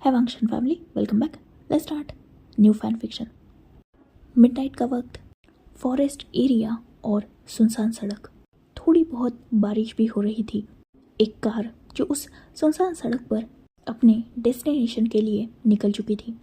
है function family, welcome back. Let's start new fan fiction. Midnight का वक्त, forest area और सुनसान सड़क। थोड़ी बहुत बारिश भी हो रही थी। एक कार जो उस सुनसान सड़क पर अपने डेस्टिनेशन के लिए निकल चुकी थी।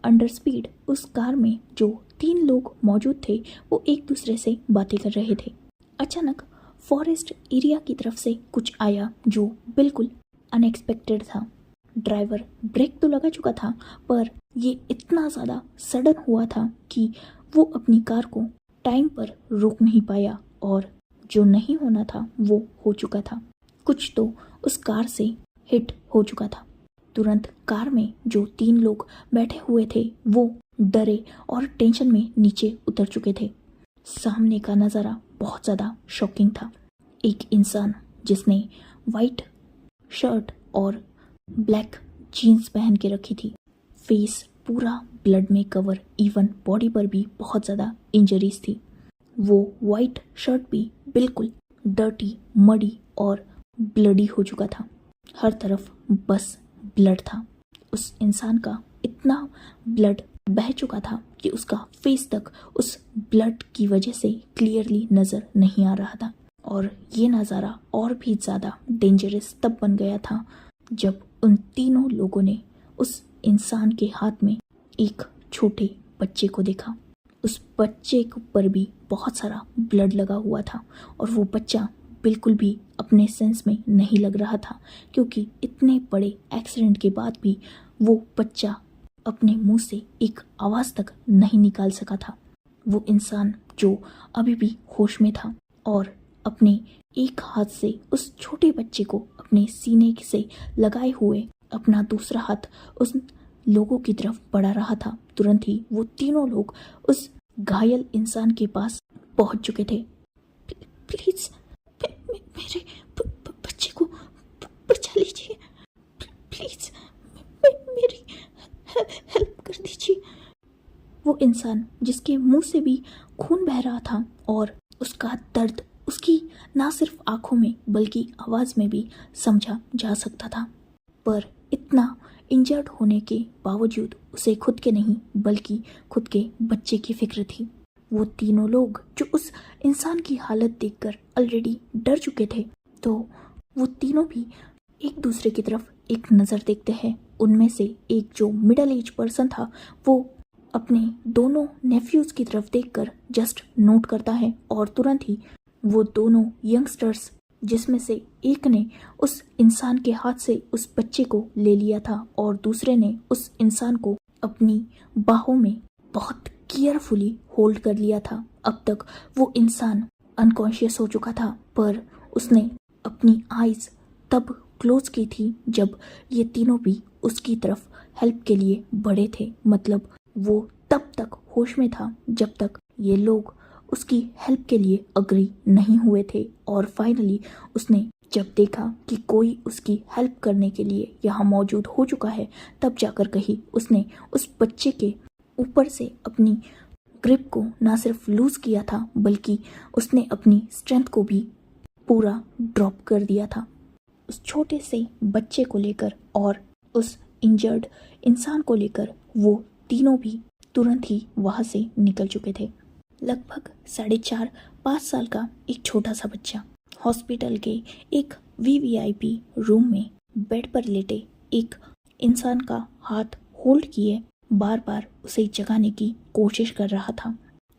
अंडर स्पीड उस कार में जो 3 लोग मौजूद थे वो एक दूसरे से बातें कर रहे थे। अचानक फॉरेस्ट एरिया की तरफ से कुछ आया जो बिल्कुल अनएक्सपेक्टेड था। ड्राइवर ब्रेक तो लगा चुका था, पर ये इतना ज़्यादा सडन हुआ था कि वो अपनी कार को टाइम पर रोक नहीं पाया और जो नहीं होना था वो हो चुका था। कुछ तो उस कार से हिट हो चुका था। तुरंत कार में जो 3 लोग बैठे हुए थे वो डरे और टेंशन में नीचे उतर चुके थे। सामने का नज़ारा बहुत ज़्यादा शॉकिंग था। एक इंसान जिसने वाइट शर्ट और ब्लैक जीन्स पहन के रखी थी, फेस पूरा ब्लड में कवर, इवन बॉडी पर भी बहुत ज़्यादा इंजरीज थी। वो वाइट शर्ट भी बिल्कुल डर्टी, मडी और ब्लडी हो चुका था। हर तरफ बस ब्लड था। उस इंसान का इतना ब्लड बह चुका था कि उसका फेस तक उस ब्लड की वजह से क्लियरली नज़र नहीं आ रहा था। और ये नज़ारा और भी ज़्यादा डेंजरस तब बन गया था जब उन तीनों लोगों ने उस इंसान के हाथ में एक छोटे बच्चे को देखा। उस बच्चे पर भी बहुत सारा ब्लड लगा हुआ था और वो बच्चा बिल्कुल भी अपने सेंस में नहीं लग रहा था, क्योंकि इतने बड़े एक्सीडेंट के बाद भी वो बच्चा अपने मुंह से एक आवाज़ तक नहीं निकाल सका था। वो इंसान जो अभी भी होश में था और अपने एक हाथ से उस छोटे बच्चे को अपने सीने से लगाए हुए अपना दूसरा हाथ उस लोगों की तरफ बढ़ा रहा था। तुरंत ही वो तीनों लोग उस घायल इंसान के पास पहुंच चुके थे। प्लीज मेरे बच्चे को बचा लीजिए, प्लीज मेरी हेल्प कर दीजिए। वो इंसान जिसके मुंह से भी खून बह रहा था और उसका दर्द उसकी ना सिर्फ आंखों में बल्कि आवाज़ में भी समझा जा सकता था, पर इतना इंजर्ड होने के बावजूद उसे खुद के नहीं बल्कि खुद के बच्चे की फिक्र थी। वो तीनों लोग जो उस इंसान की हालत देखकर ऑलरेडी डर चुके थे, तो वो तीनों भी एक दूसरे की तरफ एक नज़र देखते हैं। उनमें से एक जो मिडिल एज पर्सन था वो अपने दोनों नेफ्यूज़ की तरफ देखकर जस्ट नोट करता है और तुरंत ही वो दोनों यंगस्टर्स जिसमें से एक ने उस इंसान के हाथ से उस बच्चे को ले लिया था और दूसरे ने उस इंसान को अपनी बाहों में बहुत केयरफुली होल्ड कर लिया था। अब तक वो इंसान अनकॉन्शियस हो चुका था, पर उसने अपनी आईज तब क्लोज की थी जब ये तीनों भी उसकी तरफ हेल्प के लिए बढ़े थे। मतलब वो तब तक होश में था जब तक ये लोग उसकी हेल्प के लिए अग्री नहीं हुए थे। और फाइनली उसने जब देखा कि कोई उसकी हेल्प करने के लिए यहाँ मौजूद हो चुका है, तब जाकर कहीं उसने उस बच्चे के ऊपर से अपनी ग्रिप को ना सिर्फ लूज किया था बल्कि उसने अपनी स्ट्रेंथ को भी पूरा ड्रॉप कर दिया था। उस छोटे से बच्चे को लेकर और उस इंजर्ड इंसान को लेकर वो तीनों भी तुरंत ही वहाँ से निकल चुके थे। लगभग 4.5-5 साल का एक छोटा सा बच्चा हॉस्पिटल के एक वीवीआईपी रूम में बेड पर लेटे एक इंसान का हाथ होल्ड किए बार बार उसे जगाने की कोशिश कर रहा था।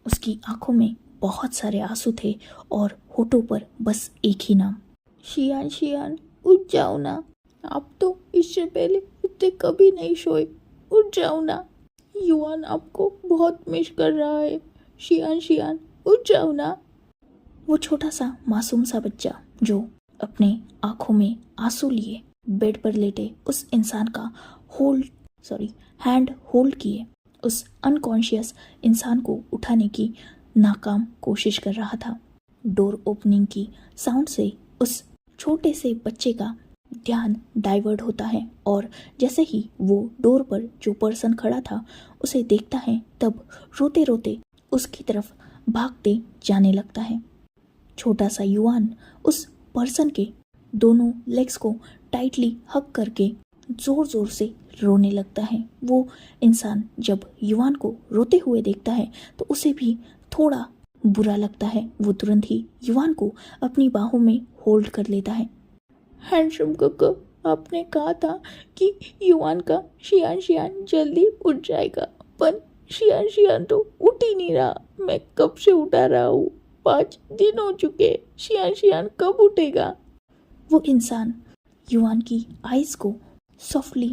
उसकी आंखों में बहुत सारे आंसू थे और होठों पर बस एक ही नाम, शियान शियान उठ जाओ ना, आप तो इससे पहले इतने कभी नहीं सोए, उठ जाओ ना, युवान आपको बहुत मिस कर रहा है, शियान शियान उठ जाओ ना। वो छोटा सा मासूम सा बच्चा जो अपने आंखों में आंसू लिए बेड पर लेटे उस इंसान का हैंड होल्ड किए उस अनकॉन्शियस इंसान को उठाने की नाकाम कोशिश कर रहा था। डोर ओपनिंग की साउंड से उस छोटे से बच्चे का ध्यान डाइवर्ट होता है और जैसे ही वो डोर पर जो पर्सन खड़ा था उसे देखता है, तब रोते रोते उसकी तरफ भागते जाने लगता है। छोटा सा युवान उस पर्सन के दोनों लेग्स को टाइटली हग करके ज़ोर ज़ोर से रोने लगता है। वो इंसान जब युवान को रोते हुए देखता है तो उसे भी थोड़ा बुरा लगता है। वो तुरंत ही युवान को अपनी बाहों में होल्ड कर लेता है। हैंडसम काका, आपने कहा था कि युवान का शियान शियान जल्दी उठ जाएगा, पर शियान शियान तो उठ ही नहीं रहा। मैं कब से उठा रहा हूँ, 5 दिन हो चुके, शियान शियान कब उठेगा? वो इंसान युवान की आईज को सॉफ्टली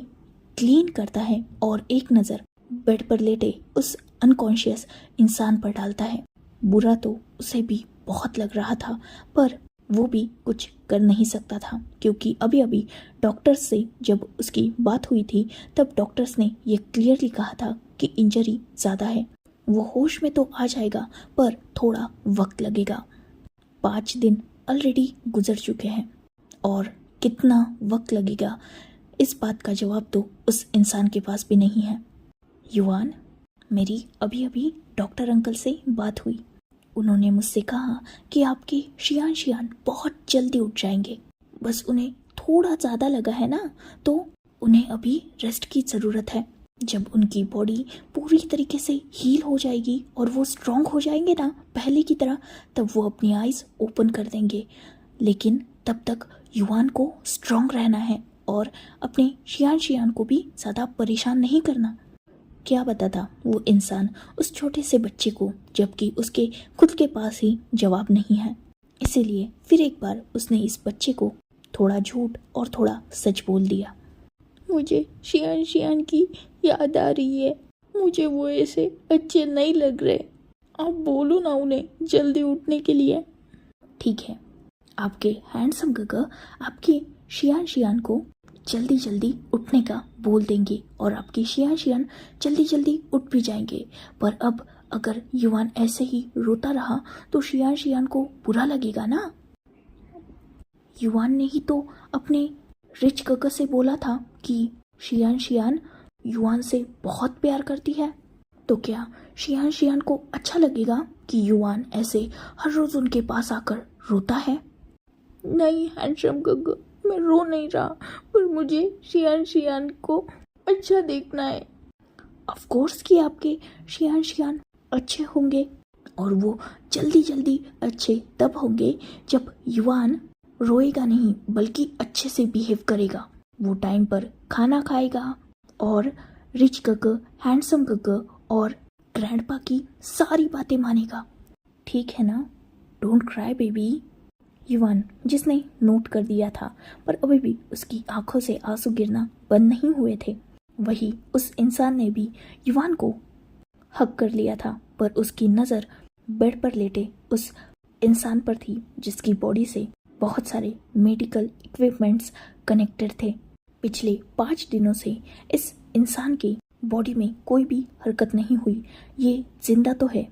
क्लीन करता है और एक नज़र बेड पर लेटे उस अनकॉन्शियस इंसान पर डालता है। बुरा तो उसे भी बहुत लग रहा था, पर वो भी कुछ कर नहीं सकता था, क्योंकि अभी अभी डॉक्टर्स से जब उसकी बात हुई थी तब डॉक्टर्स ने ये क्लियरली कहा था कि इंजरी ज़्यादा है। वो होश में तो आ जाएगा, पर थोड़ा वक्त लगेगा। 5 दिन ऑलरेडी गुजर चुके हैं और कितना वक्त लगेगा इस बात का जवाब तो उस इंसान के पास भी नहीं है। युवान, मेरी अभी अभी डॉक्टर अंकल से बात हुई। उन्होंने मुझसे कहा कि आपके शियान शियान बहुत जल्दी उठ जाएंगे। बस उन्हें थोड़ा ज़्यादा लगा है ना, तो उन्हें अभी रेस्ट की ज़रूरत है। जब उनकी बॉडी पूरी तरीके से हील हो जाएगी और वो स्ट्रांग हो जाएंगे ना पहले की तरह, तब वो अपनी आइज़ ओपन कर देंगे। लेकिन तब तक युवान को स्ट्रांग रहना है और अपने शियान शियान को भी ज़्यादा परेशान नहीं करना। क्या बताता वो इंसान उस छोटे से बच्चे को, जबकि उसके खुद के पास ही जवाब नहीं है। इसीलिए फिर एक बार उसने इस बच्चे को थोड़ा झूठ और थोड़ा सच बोल दिया। मुझे शियान शियान की याद आ रही है, मुझे वो ऐसे अच्छे नहीं लग रहे। आप बोलो ना उन्हें जल्दी उठने के लिए। ठीक है, आपके हैंडसम गगा आपके शियान शियान को जल्दी जल्दी उठने का बोल देंगे और आपके शियान शियान जल्दी जल्दी उठ भी जाएंगे। पर अब अगर युवान ऐसे ही रोता रहा तो शियान शियान को बुरा लगेगा ना। युवान ने ही तो अपने रिच गगा से बोला था कि शियान शियान युवान से बहुत प्यार करती है। तो क्या शियान शियान को अच्छा लगेगा कि युवान ऐसे हर रोज उनके पास आकर रोता है? नहीं हैंडसम गगा, मैं रो नहीं रहा, पर मुझे शियान शियान को अच्छा देखना है। ऑफ कोर्स कि आपके शियान शियान अच्छे होंगे, और वो जल्दी जल्दी अच्छे तब होंगे जब युवान रोएगा नहीं बल्कि अच्छे से बिहेव करेगा। वो टाइम पर खाना खाएगा और रिच गगा, हैंडसम गगा और ग्रैंडपा की सारी बातें मानेगा। ठीक है ना? Don't cry baby. युवान, जिसने नोट कर दिया था पर अभी भी उसकी आंखों से आंसू गिरना बंद नहीं हुए थे, वही उस इंसान ने भी युवान को हक कर लिया था, पर उसकी नज़र बेड पर लेटे उस इंसान पर थी जिसकी बॉडी से बहुत सारे मेडिकल इक्विपमेंट्स कनेक्टेड थे। पिछले 5 दिनों से इस इंसान की बॉडी में कोई भी हरकत नहीं हुई। ये जिंदा तो है,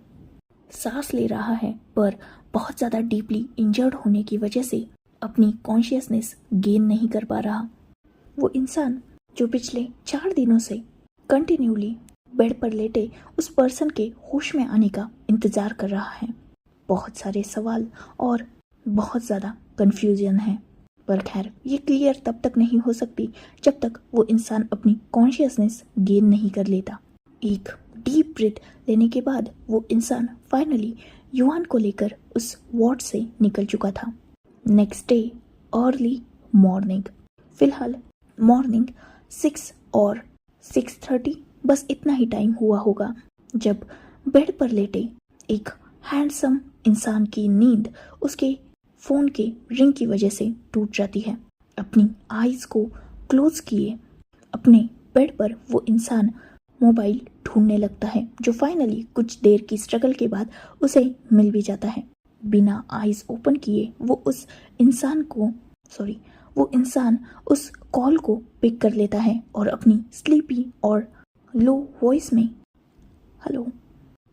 सांस ले रहा है, पर बहुत ज़्यादा डीपली इंजर्ड होने की वजह से अपनी कॉन्शियसनेस गेन नहीं कर पा रहा। वो इंसान जो पिछले 4 दिनों से कंटिन्यूली बेड पर लेटे उस पर्सन के होश में आने का इंतज़ार कर रहा है। बहुत सारे सवाल और बहुत ज़्यादा कन्फ्यूजन है, पर खैर ये क्लियर तब तक नहीं हो सकती जब तक वो इंसान अपनी कॉन्शियसनेस गेन नहीं कर लेता। एक डीप ब्रीथ लेने के बाद वो इंसान फाइनली युवान को लेकर उस वार्ड से निकल चुका था। नेक्स्ट डे अर्ली मॉर्निंग, फिलहाल मॉर्निंग 6 और 6:30 बस इतना ही टाइम हुआ होगा जब बेड पर लेटे एक हैंडसम इंसान की नींद उसके फ़ोन के रिंग की वजह से टूट जाती है। अपनी आईज को क्लोज किए अपने बेड पर वो इंसान मोबाइल ढूंढने लगता है, जो फाइनली कुछ देर की स्ट्रगल के बाद उसे मिल भी जाता है। बिना आईज ओपन किए वो इंसान उस कॉल को पिक कर लेता है और अपनी स्लीपी और लो वॉइस में हेलो,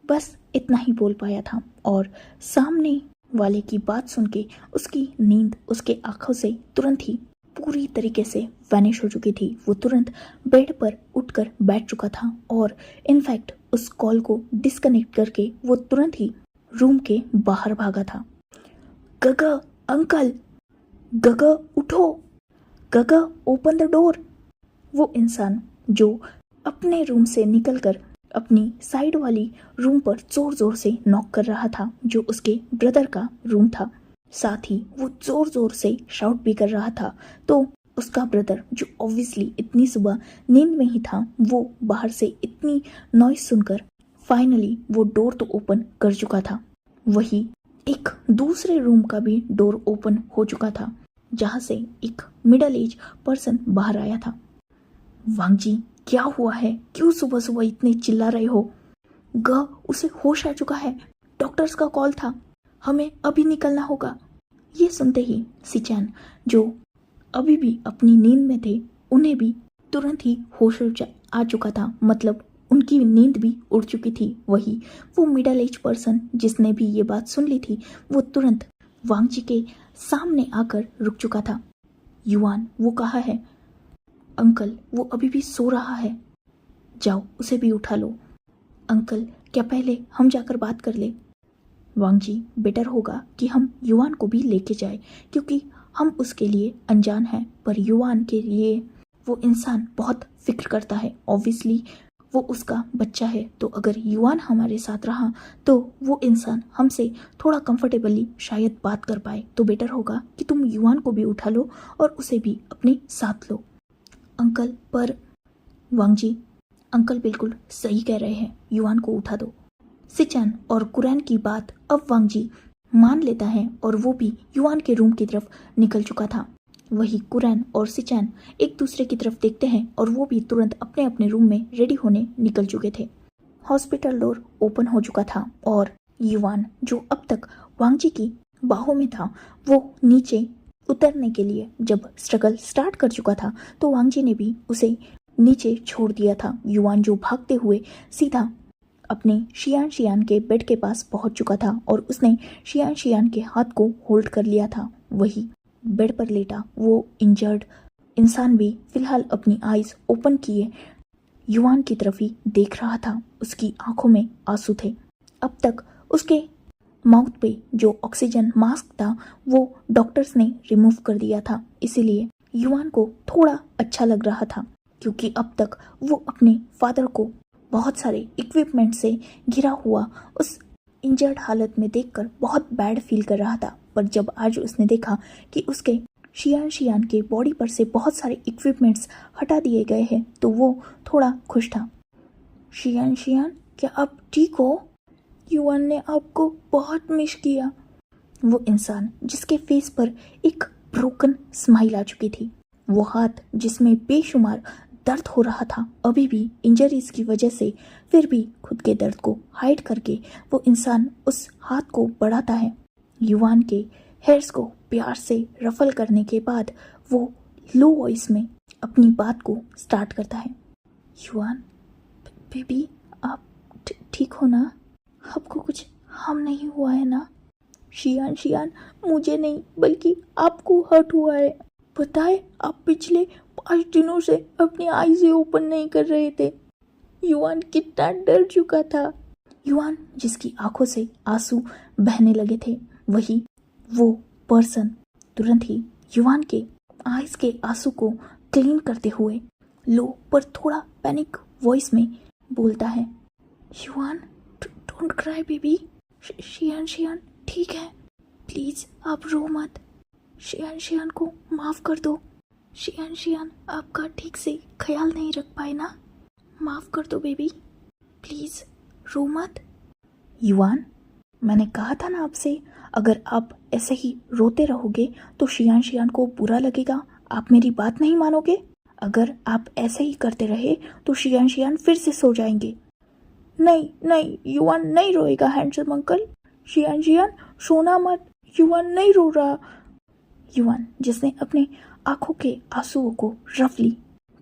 बस इतना ही बोल पाया था। और सामने वाले की बात सुन के उसकी नींद उसके आंखों से तुरंत ही पूरी तरीके से वैनिश हो चुकी थी। वो तुरंत बेड पर उठकर बैठ चुका था और इनफैक्ट उस कॉल को डिस्कनेक्ट करके वो तुरंत ही रूम के बाहर भागा था। गगा अंकल, गगा उठो, गगा ओपन द डोर। वो इंसान जो अपने रूम से निकलकर अपनी साइड वाली रूम पर जोर जोर से नॉक कर रहा था, जो उसके ब्रदर का रूम था। साथ ही वो जोर जोर से शाउट भी कर रहा था। तो उसका ब्रदर, जो ऑब्वियसली इतनी सुबह नींद में ही था, वो बाहर से इतनी नॉइज सुनकर फाइनली वो डोर तो ओपन कर चुका था। वही एक दूसरे रूम का भी डोर ओपन हो चुका था, जहां से एक मिडल एज पर्सन बाहर आया था। वांगजी, क्या हुआ है? क्यों सुबह सुबह इतने चिल्ला रहे हो? उसे होश आ चुका है, डॉक्टर्स का कॉल था, हमें अभी निकलना होगा। ये सुनते ही सिचैन, जो अभी भी अपनी नींद में थे, उन्हें भी तुरंत ही होश आ चुका था, मतलब उनकी नींद भी उड़ चुकी थी। वही वो मिडल एज पर्सन जिसने भी ये बात सुन ली थी, वो तुरंत वांगजी के सामने आकर रुक चुका था। युआन, वो कहाँ है? अंकल, वो अभी भी सो रहा है, जाओ उसे भी उठा लो। अंकल, क्या पहले हम जाकर बात कर ले? वांगजी, बेटर होगा कि हम युआन को भी लेके जाए, क्योंकि हम उसके लिए अनजान हैं, पर युआन के लिए वो इंसान बहुत फिक्र करता है। ऑब्वियसली वो उसका बच्चा है, तो अगर युआन हमारे साथ रहा तो वो इंसान हमसे थोड़ा कंफर्टेबली शायद बात कर पाए। तो बेटर होगा कि तुम युआन को भी उठा लो और उसे भी अपने साथ लो। अंकल, पर वांगजी, अंकल बिल्कुल सही कह रहे हैं, युआन को उठा दो। सिचैन और कुरैन की बात अब वांगजी मान लेता है और वो भी युआन के रूम की तरफ निकल चुका था। वही कुरैन और सिचैन एक दूसरे की तरफ देखते हैं और वो भी तुरंत अपने अपने रूम में रेडी होने निकल चुके थे। हॉस्पिटल डोर ओपन हो चुका था और युआन, जो अब तक वांगजी की बाहों में था, वो नीचे उतरने के लिए जब स्ट्रगल स्टार्ट कर चुका था, तो वांगजी ने भी उसे नीचे छोड़ दिया था। युआन, जो भागते हुए सीधा अपने शियान के बेड के पास पहुंच चुका था और उसने शियान के हाथ को होल्ड कर लिया था। वही बेड पर लेटा वो इंजर्ड इंसान भी फिलहाल अपनी आईज ओपन किए युआन की तरफ ही देख रहा था। उसकी आंखों में आंसू थे। अब तक उसके माउथ पे जो ऑक्सीजन मास्क था वो डॉक्टर्स ने रिमूव कर दिया था, इसीलिए युआन को थोड़ा अच्छा लग रहा था, क्योंकि अब तक वो अपने फादर को बहुत सारे इक्विपमेंट से घिरा हुआ उस इंजर्ड हालत में देखकर बहुत बैड फील कर रहा था। पर जब आज उसने देखा कि उसके शियान के बॉडी पर से बहुत सारे इक्विपमेंट्स हटा दिए गए हैं, तो वो थोड़ा खुश था। शियान, क्या आप ठीक हो? युआन ने आपको बहुत मिस किया। वो इंसान जिसके फेस पर एक ब्रोकन स्माइल आ चुकी थी, वो हाथ जिसमें बेशुमार दर्द हो रहा था अभी भी इंजरीज की वजह से, फिर भी खुद के दर्द को हाइड करके वो इंसान उस हाथ को बढ़ाता है। युआन के हेयर्स को प्यार से रफल करने के बाद वो लो वॉइस में अपनी बात को स्टार्ट करता है। युआन बेबी, आप ठीक हो ना? आपको कुछ हार्म नहीं हुआ है ना? शियान, मुझे नहीं बल्कि आपको हर्ट हुआ है। पता है, आप पिछले 5 दिनों से अपनी आईज ओपन नहीं कर रहे थे। युआन कितना डर चुका था। युआन, जिसकी आंखों से आंसू बहने लगे थे, वही वो पर्सन तुरंत ही युआन के आईज के आंसू को क्लीन करते हुए लो पर थोड़ा पैनिक वॉइस में बोलता है, युआन डोंट क्राई बेबी। शियान ठीक है, प्लीज आप रो मत। शियान को माफ कर दो। शियान आपका ठीक से ख्याल नहीं रख पाए ना, माफ कर दो बेबी, प्लीज रो मत। युआन, मैंने कहा था ना आपसे, अगर आप ऐसे ही रोते रहोगे तो शियान को बुरा लगेगा, आप मेरी बात नहीं मानोगे। अगर आप ऐसे ही करते रहे तो शियान फिर से सो जाएंगे। नहीं, युआन नहीं रोएगा हैंडसम अंकल। शियान सोना मत, युआन नहीं रो रहा। युआन, जिसने अपने आंखों के आंसुओं को रफली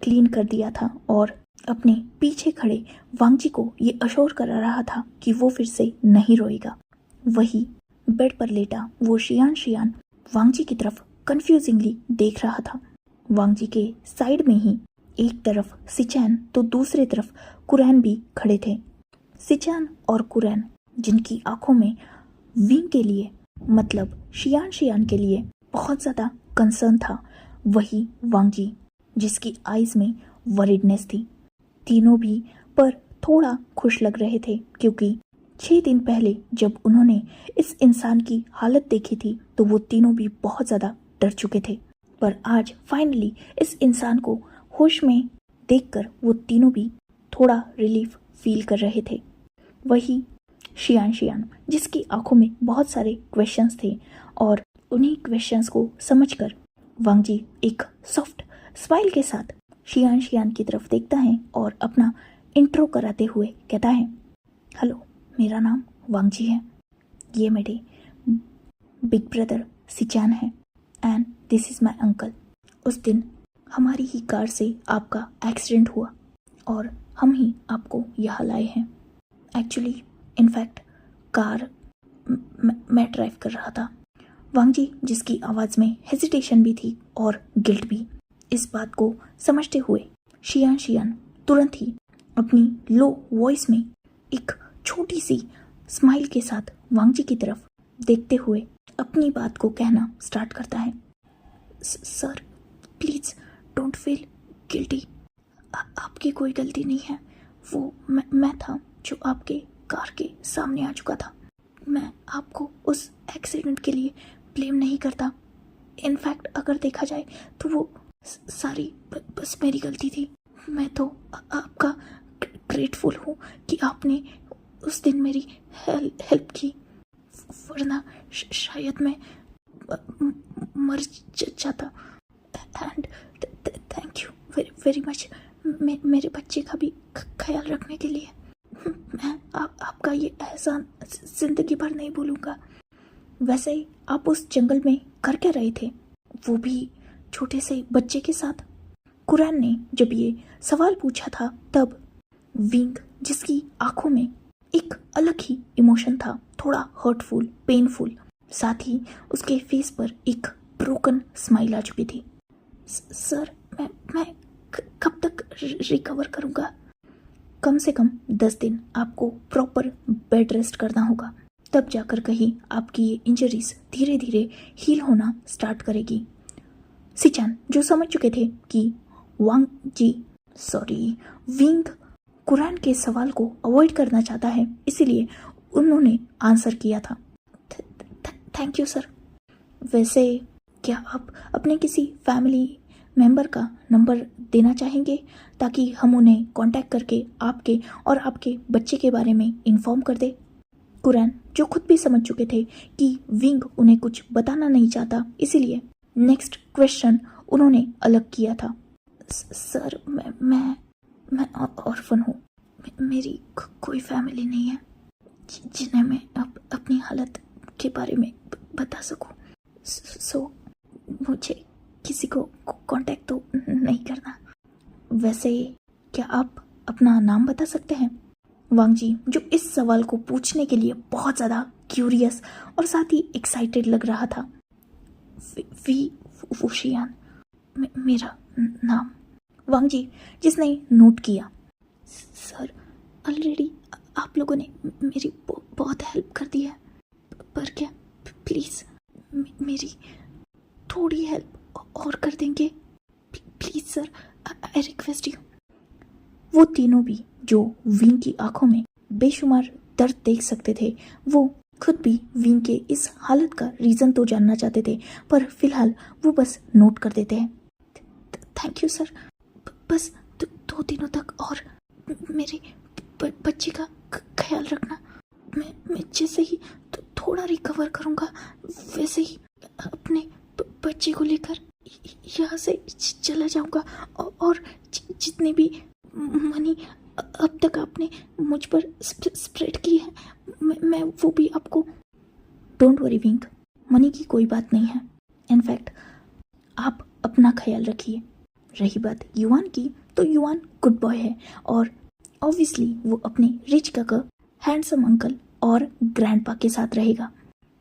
क्लीन कर दिया था और अपने पीछे खड़े वांगजी को ये अश्योर करा रहा था कि वो फिर से नहीं रोएगा, वही बेड पर लेटा वो शियान वांगजी की तरफ कंफ्यूजिंगली देख रहा था। वांगजी के साइड में ही एक तरफ सिचैन तो दूसरी तरफ कुरैन भी खड़े थे। सिचैन और कुरैन, जिनकी आंखों में विंग के लिए मतलब शियान के लिए बहुत ज़्यादा कंसर्न था, वही वांगजी, जिसकी आईज में वरीडनेस थी। तीनों भी पर थोड़ा खुश लग रहे थे क्योंकि 6 दिन पहले जब उन्होंने इस इंसान की हालत देखी थी तो वो तीनों भी बहुत ज़्यादा डर चुके थे। पर आज फाइनली इस इंसान को होश में देखकर वो तीनों भी थोड़ा रिलीफ फील कर रहे थे। वही शियान जिसकी आंखों में बहुत सारे क्वेश्चंस थे और उन्हीं क्वेश्चंस को समझकर वांग जी एक सॉफ्ट स्माइल के साथ शियान की तरफ देखता है और अपना इंट्रो कराते हुए कहता है, हेलो, मेरा नाम वांग जी है, ये मेरे बिग ब्रदर सिचान है and this is my uncle. उस दिन हमारी ही कार से आपका एक्सीडेंट हुआ और हम ही आपको यहाँ लाए हैं। एक्चुअली इनफैक्ट कार मैं ड्राइव कर रहा था। वांग जी जिसकी आवाज़ में हेजिटेशन भी थी और गिल्ट भी, इस बात को समझते हुए शियान तुरंत ही अपनी लो वॉइस में एक छोटी सी स्माइल के साथ वांग जी की तरफ देखते हुए अपनी बात को कहना स्टार्ट करता है। Sir please don't feel guilty, आपकी कोई गलती नहीं है। वो मैं था जो आपके कार के सामने आ चुका था। मैं आपको उस एक्सीडेंट के लिए ब्लेम नहीं करता। इनफैक्ट अगर देखा जाए तो वो सारी बस मेरी गलती थी। मैं तो आपका ग्रेटफुल हूँ कि आपने उस दिन मेरी हेल्प की, वरना शायद मैं मर जाता। And thank you very much मेरे बच्चे का भी ख्याल रखने के लिए। मैं आपका ये एहसान जिंदगी भर नहीं भूलूंगा। वैसे ही आप उस जंगल में कर क्या रहे थे, वो भी छोटे से बच्चे के साथ? कुरैन ने जब ये सवाल पूछा था तब विंग जिसकी आंखों में एक अलग ही इमोशन था, थोड़ा हर्टफुल, पेनफुल, साथ ही उसके फेस पर एक ब्रोकन स्माइल आ चुकी थी। सर मैं कब तक रिकवर करूंगा? कम से कम 10 दिन आपको प्रॉपर बेड रेस्ट करना होगा, तब जाकर कहीं आपकी ये इंजरीज धीरे धीरे हील होना स्टार्ट करेगी। सिचान जो समझ चुके थे कि विंग कुरैन के सवाल को अवॉइड करना चाहता है, इसीलिए उन्होंने आंसर किया था, थैंक यू सर। वैसे क्या आप अपने किसी फैमिली मेंबर का नंबर देना चाहेंगे ताकि हम उन्हें कांटेक्ट करके आपके और आपके बच्चे के बारे में इन्फॉर्म कर दे? कुरैन जो खुद भी समझ चुके थे कि विंग उन्हें कुछ बताना नहीं चाहता, इसीलिए नेक्स्ट क्वेश्चन उन्होंने अलग किया था। सर मैं ऑर्फन हूँ, मेरी कोई फैमिली नहीं है जिन्हें मैं अपनी हालत के बारे में बता सकूं। सो मुझे किसी को कांटेक्ट तो नहीं करना। वैसे क्या आप अपना नाम बता सकते हैं? वांग जी जो इस सवाल को पूछने के लिए बहुत ज़्यादा क्यूरियस और साथ ही एक्साइटेड लग रहा था। वुशियान मेरा नाम। वांग जी जिसने नोट किया, सर ऑलरेडी आप लोगों ने मेरी बहुत हेल्प कर दी है, पर क्या प्लीज़ मेरी थोड़ी हेल्प और कर देंगे? Please sir, I request you. वो तीनों भी जो विंग की आंखों में बेशुमार दर्द देख सकते थे, वो खुद भी विंग के इस हालत का रीज़न तो जानना चाहते थे, पर फिलहाल वो बस नोट कर देते हैं। थैंक यू सर, बस 2 दिनों तक और मेरे बच्चे का ख्याल रखना। मैं जैसे ही थोड़ा रिकवर करूँगा वैसे ही अपने बच्चे को लेकर यहाँ से चला जाऊँगा, और जितने भी मनी अब तक आपने मुझ पर स्प्रेड की है मैं वो भी आपको। डोंट वरी विंग, मनी की कोई बात नहीं है। इनफैक्ट आप अपना ख्याल रखिए। रही बात युआन की, तो युआन गुड बॉय है और ऑब्वियसली वो अपने रिच काका, हैंडसम अंकल और ग्रैंडपा के साथ रहेगा।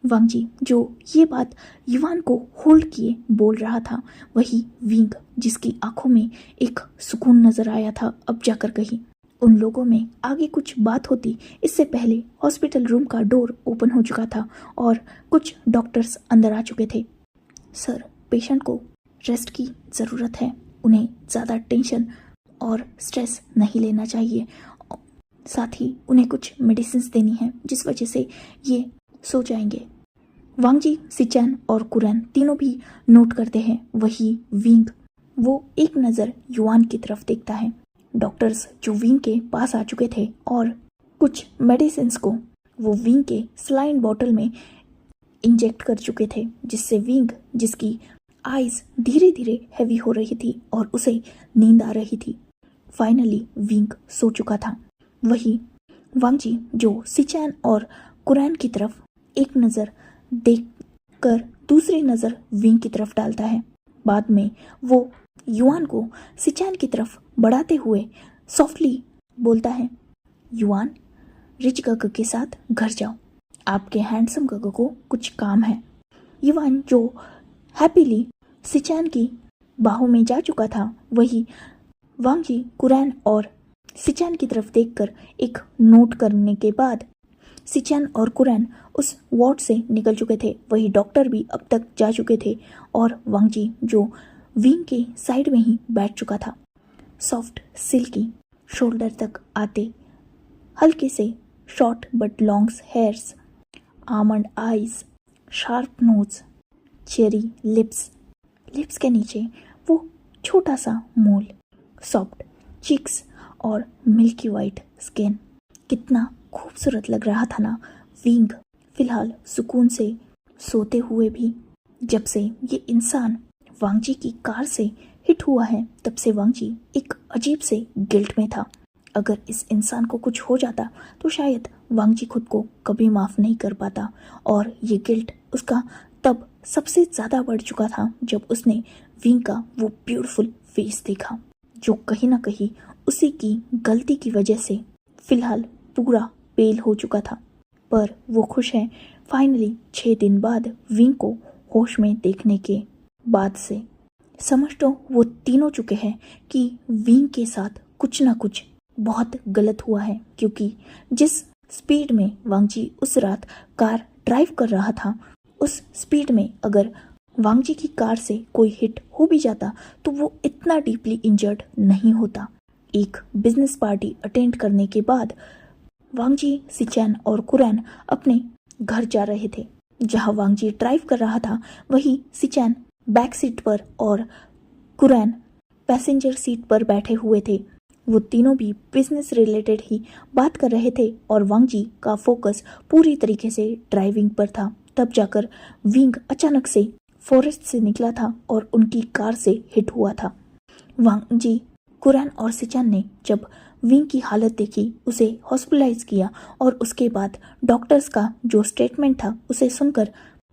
वांग जी जो ये बात युआन को होल्ड किए बोल रहा था, वही विंग जिसकी आंखों में एक सुकून नजर आया था, अब जाकर कहीं उन लोगों में आगे कुछ बात होती इससे पहले हॉस्पिटल रूम का डोर ओपन हो चुका था और कुछ डॉक्टर्स अंदर आ चुके थे। सर पेशेंट को रेस्ट की ज़रूरत है, उन्हें ज़्यादा टेंशन और स्ट्रेस नहीं लेना चाहिए। साथ ही उन्हें कुछ मेडिसिन देनी है जिस वजह से ये सो जाएंगे। वांग जी, सिचैन और कुरैन तीनों भी नोट करते हैं। वही विंग, वो एक नज़र युआन की तरफ देखता है। डॉक्टर्स जो विंग के पास आ चुके थे और कुछ मेडिसिन को वो विंग के सलाइन बॉटल में इंजेक्ट कर चुके थे, जिससे विंग, जिसकी आइज धीरे धीरे हैवी हो रही थी और उसे नींद आ रही थी, फाइनली विंग सो चुका था। वही वांग जी जो सिचैन और कुरैन की तरफ एक नज़र देखकर दूसरी नज़र विंग की तरफ डालता है। बाद में वो युआन को सिचैन की तरफ बढ़ाते हुए सॉफ्टली बोलता है, युआन, रिच गग के साथ घर जाओ, आपके हैंडसम गग को कुछ काम है। युआन जो हैप्पीली सिचैन की बाहों में जा चुका था, वही वांग जी, कुरैन और सिचैन की तरफ देखकर एक नोट करने के बाद सिचैन और कुरैन उस वार्ड से निकल चुके थे। वही डॉक्टर भी अब तक जा चुके थे और वांग जी जो विंग के साइड में ही बैठ चुका था। सॉफ्ट सिल्की शोल्डर तक आते हल्के से short but long hairs, almond eyes, sharp nose, cherry lips, lips के नीचे वो छोटा सा मोल, सॉफ्ट चिक्स और मिल्की वाइट स्किन। कितना खूबसूरत लग रहा था ना विंग। फिलहाल सुकून से सोते हुए भी जब से ये इंसान वांग जी की कार से हिट हुआ है, तब से वांग जी एक अजीब से गिल्ट में था। अगर इस इंसान को कुछ हो जाता तो शायद वांग जी खुद को कभी माफ़ नहीं कर पाता। और ये गिल्ट उसका तब सबसे ज़्यादा बढ़ चुका था जब उसने विंग का वो ब्यूटीफुल फेस देखा, जो कहीं ना कहीं उसी की गलती की वजह से फिलहाल पूरा पेल हो चुका था। पर वो खुश है फाइनली 6 दिन बाद विंग को होश में देखने के बाद से। समझ तो वो तीनों चुके हैं कि विंग के साथ कुछ ना कुछ बहुत गलत हुआ है, क्योंकि जिस स्पीड में वांग जी उस रात कार ड्राइव कर रहा था, उस स्पीड में अगर वांग जी की कार से कोई हिट हो भी जाता तो वो इतना डीपली इंजर्ड नहीं होता। एक बिजनेस पार्टी अटेंड करने के बाद वांग जी, सिचैन और कुरैन अपने घर जा रहे थे। जहां वांग जी ड्राइव कर रहा था, वही सिचैन बैक सीट पर और कुरैन पैसेंजर सीट पर बैठे हुए थे। वो तीनों भी बिजनेस रिलेटेड ही बात कर रहे थे और वांग जी का फोकस पूरी तरीके से ड्राइविंग पर था। तब जाकर विंग अचानक से फॉरेस्ट से निकला था और उनकी कार से हिट हुआ था। वांग जी, कुरैन और सिचैन ने जब विंग की हालत देखी, उसे हॉस्पिटलाइज किया और उसके बाद डॉक्टर्स का जो स्टेटमेंट था उसे सुनकर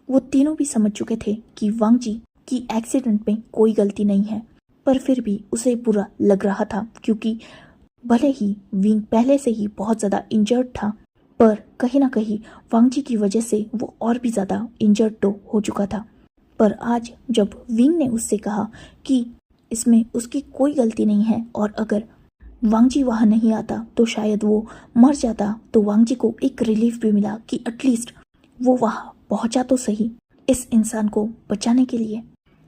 वो तीनों भी समझ चुके थे कि वांग जी की एक्सीडेंट में कोई गलती नहीं है। पर फिर भी उसे बुरा लग रहा था, क्योंकि भले ही विंग पहले से ही बहुत ज़्यादा इंजर्ड था, पर कहीं ना कहीं वांग जी की वजह से वो और भी ज़्यादा इंजर्ड तो हो चुका था। पर आज जब विंग ने उससे कहा कि इसमें उसकी कोई गलती नहीं है और अगर वांग जी वहाँ नहीं आता तो शायद वो मर जाता, तो वांग जी को एक रिलीफ भी मिला कि एटलीस्ट वो वहाँ पहुँचा तो सही इस इंसान को बचाने के लिए।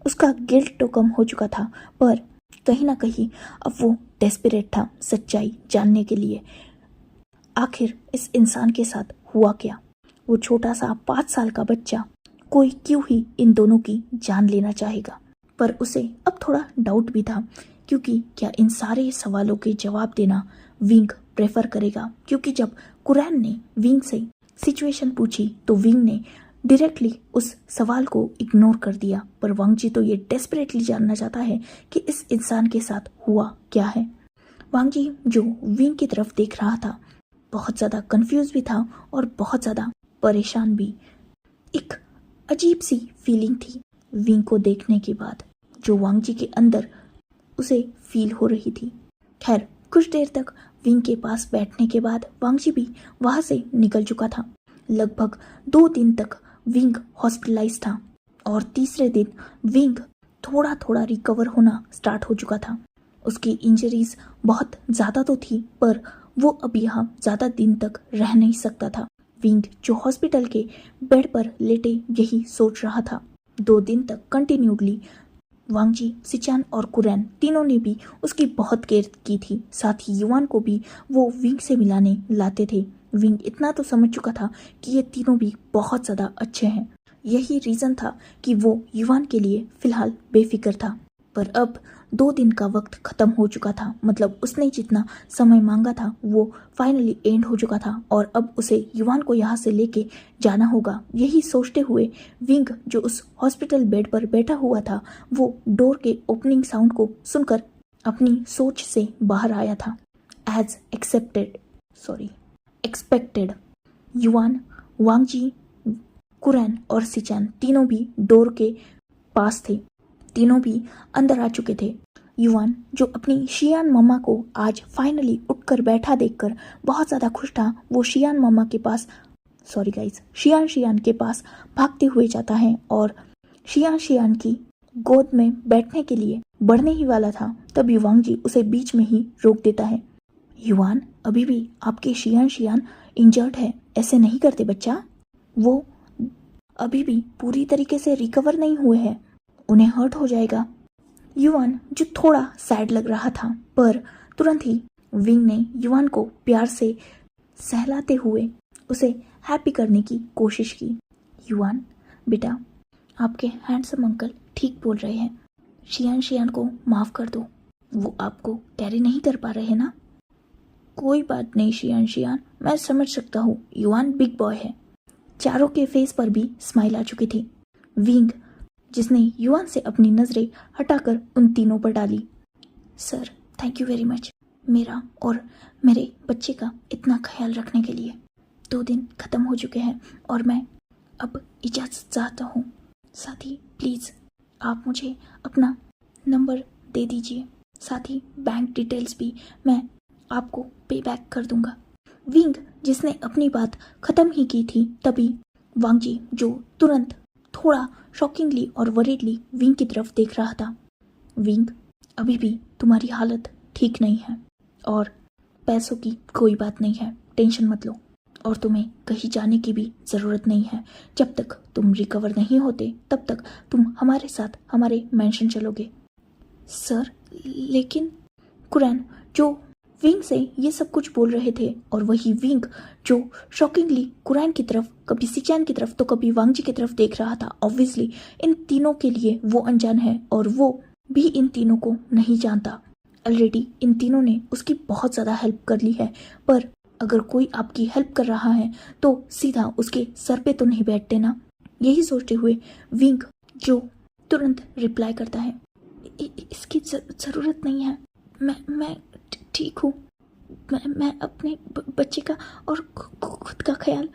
उसका गिल्ट तो कम हो चुका था, पर कहीं ना कहीं अब वो डेस्परेट था सच्चाई जानने के लिए। आखिर इस इंसान के साथ हुआ क्या? वो छोटा सा 5 साल का बच्चा, कोई क्यों ही इन दोनों की जान लेना चाहेगा? पर उसे अब थोड़ा डाउट भी था, क्योंकि क्या इन सारे सवालों के जवाब देना विंग प्रेफर करेगा? क्योंकि जब कुरैन ने विंग से सिचुएशन पूछी तो विंग ने डायरेक्टली उस सवाल को इग्नोर कर दिया। पर वांग जी तो ये डेस्परेटली जानना चाहता है कि इस इंसान के साथ हुआ क्या है। वांग जी जो विंग की तरफ देख रहा था, बहुत ज़्यादा कंफ्यूज भी था और बहुत ज़्यादा परेशान भी। एक अजीब सी फीलिंग थी विंग को देखने के बाद, जो वांग जी के अंदर उसे फील हो रही थी। खैर, कुछ देर तक विंग के पास बैठने के बाद वांग जी भी वहाँ से निकल चुका था। लगभग 2 दिन तक विंग हॉस्पिटलाइज था और तीसरे दिन विंग थोड़ा थोड़ा रिकवर होना स्टार्ट हो चुका था। उसकी इंजरीज बहुत ज़्यादा तो थी, पर वो अब यहाँ ज़्यादा दिन तक रह नहीं सकता था। विंग जो हॉस्पिटल के बेड पर लेटे यही सोच रहा था। 2 दिन तक कंटिन्यूडली वांगजी, सिचान और कुरैन तीनों ने भी उसकी बहुत केयर की थी। साथ ही युवान को भी वो विंग से मिलाने लाते थे। विंग इतना तो समझ चुका था कि ये तीनों भी बहुत ज़्यादा अच्छे हैं। यही रीज़न था कि वो युवान के लिए फ़िलहाल बेफिक्र था। पर अब 2 दिन का वक्त ख़त्म हो चुका था, मतलब उसने जितना समय मांगा था वो फाइनली एंड हो चुका था और अब उसे युवान को यहाँ से लेके जाना होगा। यही सोचते हुए विंग, जो उस हॉस्पिटल बेड पर बैठा हुआ था, वो डोर के ओपनिंग साउंड को सुनकर अपनी सोच से बाहर आया था। एज एक्सपेक्टेड युवान, वांगजी, कुरैन और सिचान तीनों भी डोर के पास थे। तीनों भी अंदर आ चुके थे। युवान, जो अपनी शियान मम्मा को आज फाइनली उठकर बैठा देखकर बहुत ज़्यादा खुश था, वो शियान के पास भागते हुए जाता है और शियान की गोद में बैठने के लिए बढ़ने ही वाला था, तभी वांगजी उसे बीच में ही रोक देता है। युवान, अभी भी आपके शियान इंजर्ड है, ऐसे नहीं करते बच्चा। वो अभी भी पूरी तरीके से रिकवर नहीं हुए हैं, उन्हें हर्ट हो जाएगा। युवान, जो थोड़ा सैड लग रहा था, पर तुरंत ही विंग ने युवान को प्यार से सहलाते हुए उसे हैप्पी करने की कोशिश की। युवान बेटा, आपके हैंडसम अंकल ठीक बोल रहे हैं, शियान को माफ़ कर दो, वो आपको कैरी नहीं कर पा रहे ना। कोई बात नहीं शियान, मैं समझ सकता हूँ, युवान बिग बॉय है। चारों के फेस पर भी स्माइल आ चुकी थी। विंग, जिसने युवान से अपनी नज़रें हटाकर उन तीनों पर डाली। Sir, thank you very much, मेरा और मेरे बच्चे का इतना ख्याल रखने के लिए। 2 दिन ख़त्म हो चुके हैं और मैं अब इजाज़त चाहता हूँ। साथ ही प्लीज़ आप मुझे अपना नंबर दे दीजिए, साथ ही बैंक डिटेल्स भी मैं आपको पे बैक कर दूंगा। विंग, जिसने अपनी बात ख़त्म ही की थी, तभी वांगजी, जो तुरंत थोड़ा शॉकिंगली और वरीडली विंग की तरफ देख रहा था। विंग, अभी भी तुम्हारी हालत ठीक नहीं है और पैसों की कोई बात नहीं है, टेंशन मत लो, और तुम्हें कहीं जाने की भी ज़रूरत नहीं है। जब तक तुम रिकवर नहीं होते तब तक तुम हमारे साथ हमारे मेंशन चलोगे। सर, लेकिन कुरैन, जो विंग से ये सब कुछ बोल रहे थे, और वही विंग जो शॉकिंगली कुरैन की तरफ, कभी सिचान की तरफ तो कभी वांगजी की तरफ देख रहा था। ऑब्वियसली इन तीनों के लिए वो अनजान है और वो भी इन तीनों को नहीं जानता। ऑलरेडी इन तीनों ने उसकी बहुत ज़्यादा हेल्प कर ली है, पर अगर कोई आपकी हेल्प कर रहा है तो सीधा उसके सर पे तो नहीं बैठते ना। यही सोचते हुए विंग, जो तुरंत रिप्लाई करता है, इसकी ज़रूरत नहीं है, मैं ठीक हूँ, मैं अपने बच्चे का और खुद का ख्याल।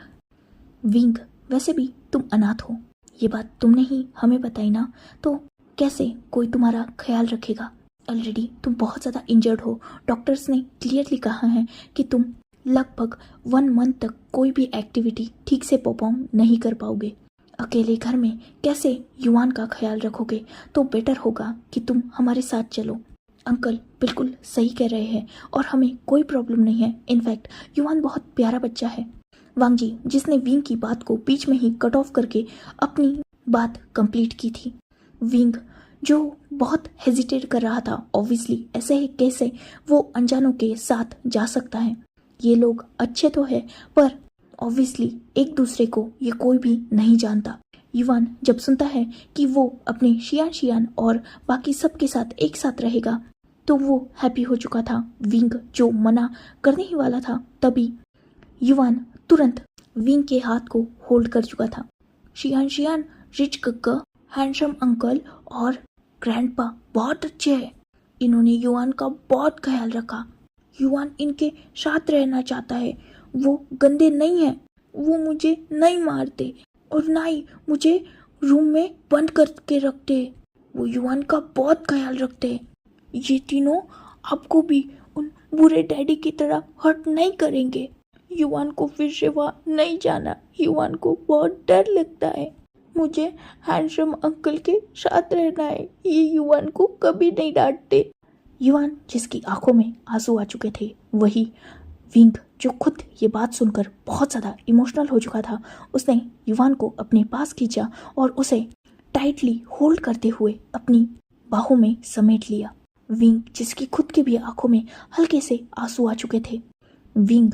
विंग, वैसे भी तुम अनाथ हो, ये बात तुमने ही हमें बताई ना, तो कैसे कोई तुम्हारा ख्याल रखेगा। ऑलरेडी तुम बहुत ज़्यादा इंजर्ड हो। डॉक्टर्स ने क्लियरली कहा है कि तुम लगभग 1 मंथ तक कोई भी एक्टिविटी ठीक से परफॉर्म नहीं कर पाओगे। अकेले घर में कैसे युवान का ख्याल रखोगे, तो बेटर होगा कि तुम हमारे साथ चलो। अंकल बिल्कुल सही कह रहे हैं और हमें कोई प्रॉब्लम नहीं है। इनफैक्ट युवान बहुत प्यारा बच्चा है। वांगजी, जिसने विंग की बात को बीच में ही कट ऑफ करके अपनी बात कंप्लीट की थी। विंग, जो बहुत हेजिटेट कर रहा था, ऑब्वियसली ऐसे ही कैसे वो अनजानों के साथ जा सकता है। ये लोग अच्छे तो है, पर ऑब्वियसली एक दूसरे को ये कोई भी नहीं जानता। युवान जब सुनता है कि वो अपने शियान और बाकी सबके साथ एक साथ रहेगा, तो वो हैप्पी हो चुका था। विंग जो मना करने ही वाला था, तभी युवान तुरंत विंग के हाथ को होल्ड कर चुका था। शियान, रिच कक्का, हैंडसम अंकल और ग्रैंडपा बहुत अच्छे हैं। इन्होंने युवान का बहुत ख्याल रखा। युवान इनके साथ रहना चाहता है। वो गंदे नहीं हैं, वो मुझे नहीं मारते और ना ही मुझे रूम में बंद करके रखते। वो युवान का बहुत ख्याल रखते। ये तीनों आपको भी उन बुरे डैडी की तरह हर्ट नहीं करेंगे। युवान को फिर से वहाँ नहीं जाना। युवान को बहुत डर लगता है। मुझे हैंडसम अंकल के साथ रहना है। ये युवान को कभी नहीं डांटते। युवान, जिसकी आंखों में आंसू आ चुके थे, वही विंग, जो खुद ये बात सुनकर बहुत ज़्यादा इमोशनल हो चुका था, उसने युवान को अपने पास खींचा और उसे टाइटली होल्ड करते हुए अपनी बाहों में समेट लिया। विंग, जिसकी खुद की भी आंखों में हल्के से आंसू आ चुके थे, विंग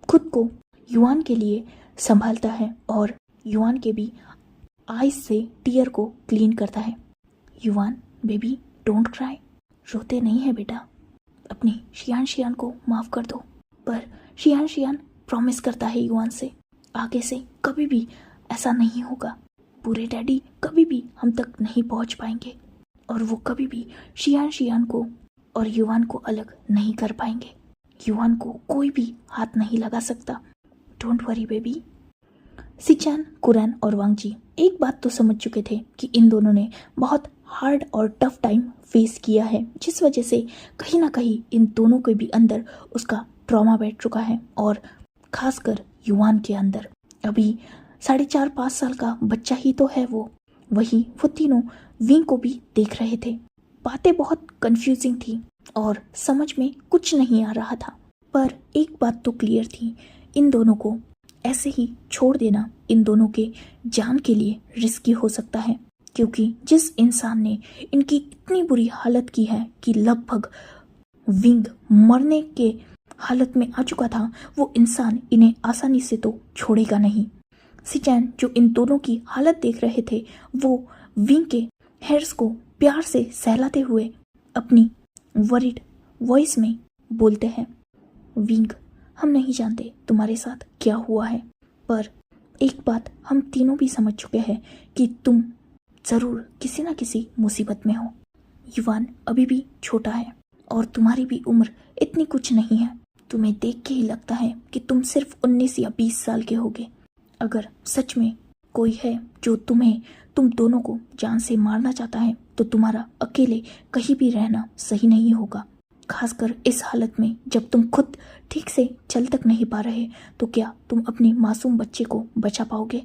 खुद को युआन के लिए संभालता है और युआन के भी आईज से टीयर को क्लीन करता है। युआन बेबी, डोंट क्राई, रोते नहीं है बेटा, अपनी शियान को माफ कर दो। पर शियान प्रॉमिस करता है युआन से, आगे से कभी भी ऐसा नहीं होगा। पूरे डैडी कभी भी हम तक नहीं पहुंच पाएंगे और वो कभी भी शियान को और युआन को अलग नहीं कर पाएंगे। युआन को कोई भी हाथ नहीं लगा सकता। Don't worry baby. सिचान, कुरैन और वांगजी एक बात तो समझ चुके थे कि इन दोनों ने बहुत हार्ड और टफ टाइम फेस किया है, जिस वजह से कहीं ना कहीं इन दोनों के भी अंदर उसका ट्रॉमा बैठ चुका है और खासकर युआन के अंदर। अभी 4.5-5 साल का बच्चा ही तो है वो तीनों विंग को भी देख रहे थे। बातें बहुत कंफ्यूजिंग थी और समझ में कुछ नहीं आ रहा था, पर एक बात तो क्लियर थी, इन दोनों को ऐसे ही छोड़ देना इन दोनों के जान के लिए रिस्की हो सकता है, क्योंकि जिस इंसान ने इनकी इतनी बुरी हालत की है कि लगभग विंग मरने के हालत में आ चुका था, वो इंसान इन्हें आसानी से तो छोड़ेगा नहीं। सिचैन, जो इन दोनों की हालत देख रहे थे, वो विंग के हेयर्स को प्यार से सहलाते हुए अपनी वरिड वॉइस में बोलते हैं, विंग, हम नहीं जानते तुम्हारे साथ क्या हुआ है, पर एक बात हम तीनों भी समझ चुके हैं कि तुम जरूर किसी न किसी मुसीबत में हो। युआन अभी भी छोटा है और तुम्हारी भी उम्र इतनी कुछ नहीं है। तुम्हें देख के ही लगता है कि तुम सिर्फ 19 या 20 साल के होगे। अगर सच में कोई है जो तुम दोनों को जान से मारना चाहता है, तो तुम्हारा अकेले कहीं भी रहना सही नहीं होगा, खासकर इस हालत में जब तुम खुद ठीक से चल तक नहीं पा रहे। तो क्या तुम अपने मासूम बच्चे को बचा पाओगे?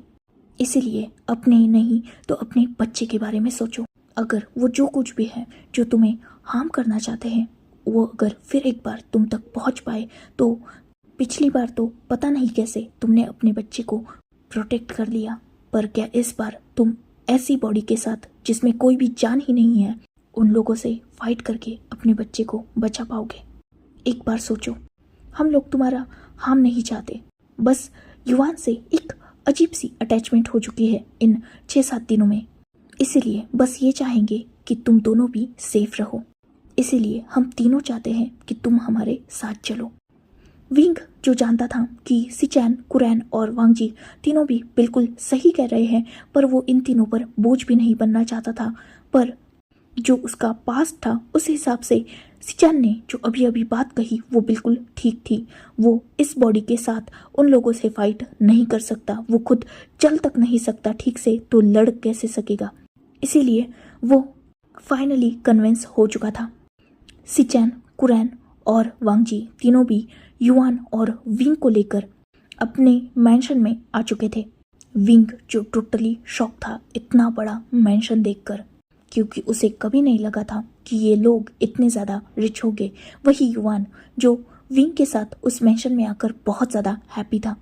इसीलिए अपने ही नहीं तो अपने बच्चे के बारे में सोचो। अगर वो जो कुछ भी है जो तुम्हें हार्म करना चाहते हैं, वो अगर फिर एक बार तुम तक पहुंच पाए, तो पिछली बार तो पता नहीं कैसे तुमने अपने बच्चे को प्रोटेक्ट कर लिया, पर क्या इस बार तुम ऐसी बॉडी के साथ जिसमें कोई भी जान ही नहीं है, उन लोगों से फाइट करके अपने बच्चे को बचा पाओगे? एक बार सोचो। हम लोग तुम्हारा हार्म नहीं चाहते, बस युआन से एक अजीब सी अटैचमेंट हो चुकी है इन 6-7 दिनों में, इसीलिए बस ये चाहेंगे कि तुम दोनों भी सेफ रहो। इसीलिए हम तीनों चाहते हैं कि तुम हमारे साथ चलो। विंग, जो जानता था कि सिचैन, कुरैन और वांगजी तीनों भी बिल्कुल सही कह रहे हैं, पर वो इन तीनों पर बोझ भी नहीं बनना चाहता था, पर जो उसका पास्ट था उस हिसाब से सिचैन ने जो अभी अभी बात कही वो बिल्कुल ठीक थी। वो इस बॉडी के साथ उन लोगों से फाइट नहीं कर सकता, वो खुद चल तक नहीं सकता ठीक से, तो लड़ कैसे सकेगा? इसीलिए वो फाइनली कन्विंस हो चुका था। सिचैन, कुरैन और वांगजी तीनों भी युआन और विंग को लेकर अपने मैंशन में आ चुके थे। विंग, जो टोटली शॉक था इतना बड़ा मैंशन देखकर, क्योंकि उसे कभी नहीं लगा था कि ये लोग इतने ज़्यादा रिच होंगे। वही युआन, जो विंग के साथ उस मैंशन में आकर बहुत ज़्यादा हैप्पी था।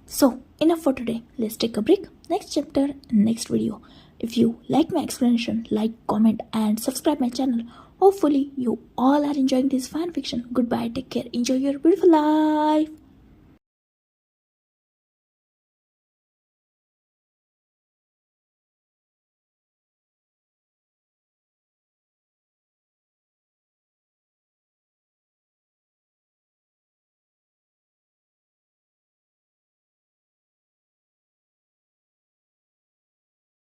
सो enough for today. Let's take a break. Next chapter, next video. If you like my explanation, like, comment and subscribe my channel. Hopefully you all are enjoying this fan fiction. Goodbye, take care, enjoy your beautiful life.